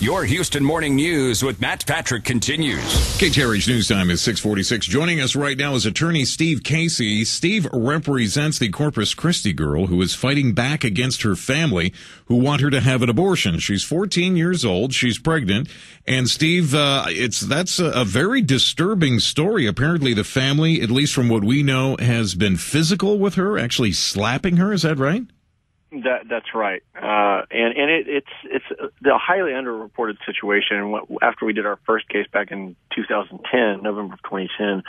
Your Houston Morning News with Matt Patrick continues. KTRH News Time is 6:46. Joining us right now is attorney Steve Casey. Steve represents the Corpus Christi girl who is fighting back against her family who want her to have an abortion. She's 14 years old. She's pregnant. And Steve, that's a very disturbing story. Apparently the family, at least from what we know, has been physical with her, actually slapping her. Is that right? That's right, it's a highly underreported situation. After we did our first case back in 2010, November of 2010,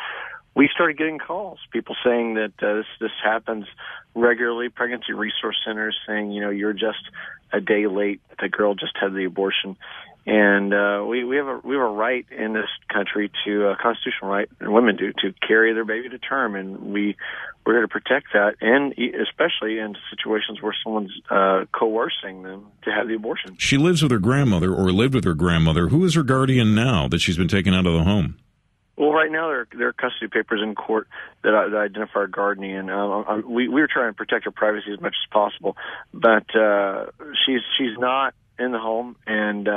we started getting calls, people saying that this happens regularly. Pregnancy resource centers saying, you're just a day late. The girl just had the abortion. And we have a right in this country to a constitutional right, and women do, to carry their baby to term, and we're here to protect that, and especially in situations where someone's coercing them to have the abortion. She lives with her grandmother, or lived with her grandmother. Who is her guardian now that she's been taken out of the home? Well, right now there are custody papers in court that identify her guardian. We were trying to protect her privacy as much as possible, but she's not in the home, and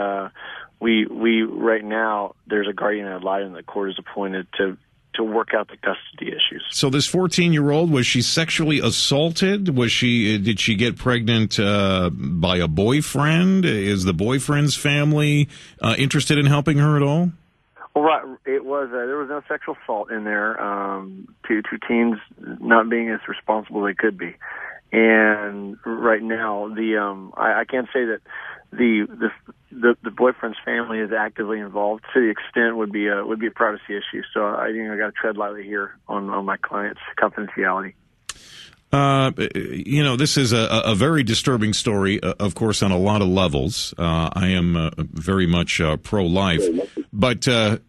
we right now there's a guardian ad litem that the court has appointed to work out the custody issues. So this 14-year-old, was she sexually assaulted? Did she get pregnant by a boyfriend? Is the boyfriend's family interested in helping her at all? Well, right, it was there was no sexual assault in there. Two teens not being as responsible as they could be. And right now, I can't say that the boyfriend's family is actively involved. To the extent would be a privacy issue. So I got to tread lightly here on my client's confidentiality. This is a very disturbing story, of course, on a lot of levels. I am very much pro-life, but I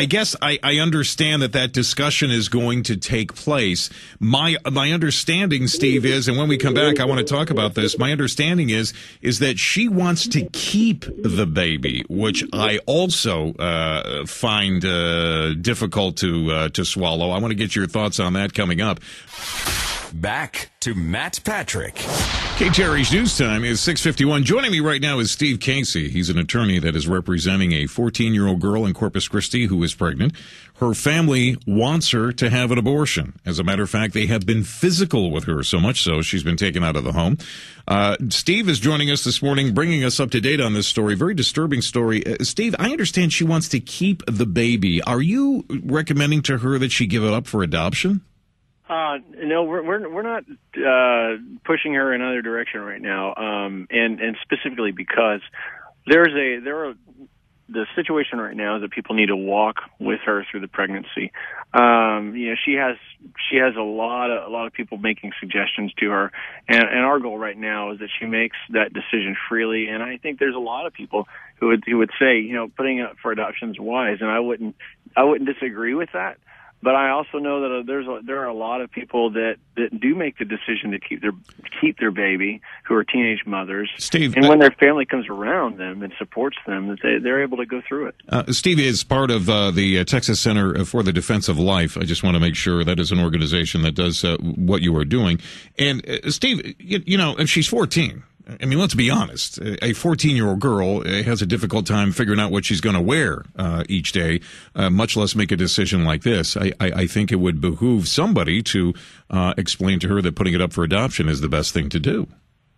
guess I understand that discussion is going to take place. My understanding, Steve, is, and when we come back, I want to talk about this. My understanding is that she wants to keep the baby, which I also find difficult to swallow. I want to get your thoughts on that coming up. Back to Matt Patrick. KTRH News Time is 6:51. Joining me right now is Steve Casey. He's an attorney that is representing a 14-year-old girl in Corpus Christi who is pregnant. Her family wants her to have an abortion. As a matter of fact, they have been physical with her, so much so she's been taken out of the home. Steve is joining us this morning, bringing us up to date on this story. Very disturbing story. Steve, I understand she wants to keep the baby. Are you recommending to her that she give it up for adoption? No, we're not pushing her in another direction right now, and specifically because the situation right now is that people need to walk with her through the pregnancy. She has a lot of people making suggestions to her, and our goal right now is that she makes that decision freely. And I think there's a lot of people who would say, putting it up for adoption is wise, and I wouldn't disagree with that. But I also know that there are a lot of people that do make the decision to keep their baby, who are teenage mothers. Steve, and when their family comes around them and supports them, that they're able to go through it. Steve is part of the Texas Center for the Defense of Life. I just want to make sure that is an organization that does what you are doing. And Steve, if she's 14. I mean, let's be honest. A 14-year-old girl has a difficult time figuring out what she's going to wear each day, much less make a decision like this. I think it would behoove somebody to explain to her that putting it up for adoption is the best thing to do.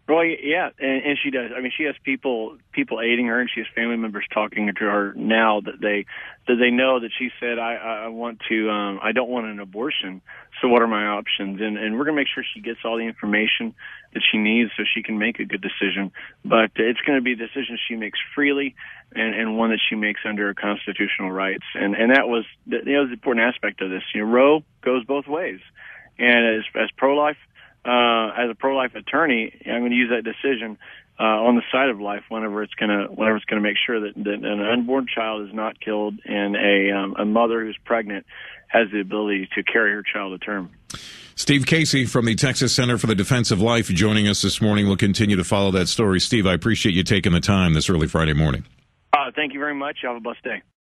Well, yeah, and she does. I mean, she has people aiding her, and she has family members talking to her now that they know that she said, I don't want an abortion. So what are my options? And we're going to make sure she gets all the information that she needs so she can make a good decision. But it's going to be a decision she makes freely and one that she makes under her constitutional rights. And that was the important aspect of this. Roe goes both ways. And as pro-life, as a pro-life attorney, I'm going to use that decision on the side of life whenever it's going to make sure that an unborn child is not killed and a mother who's pregnant has the ability to carry her child to term. Steve Casey from the Texas Center for the Defense of Life joining us this morning. We'll continue to follow that story. Steve, I appreciate you taking the time this early Friday morning. Thank you very much. You have a blessed day.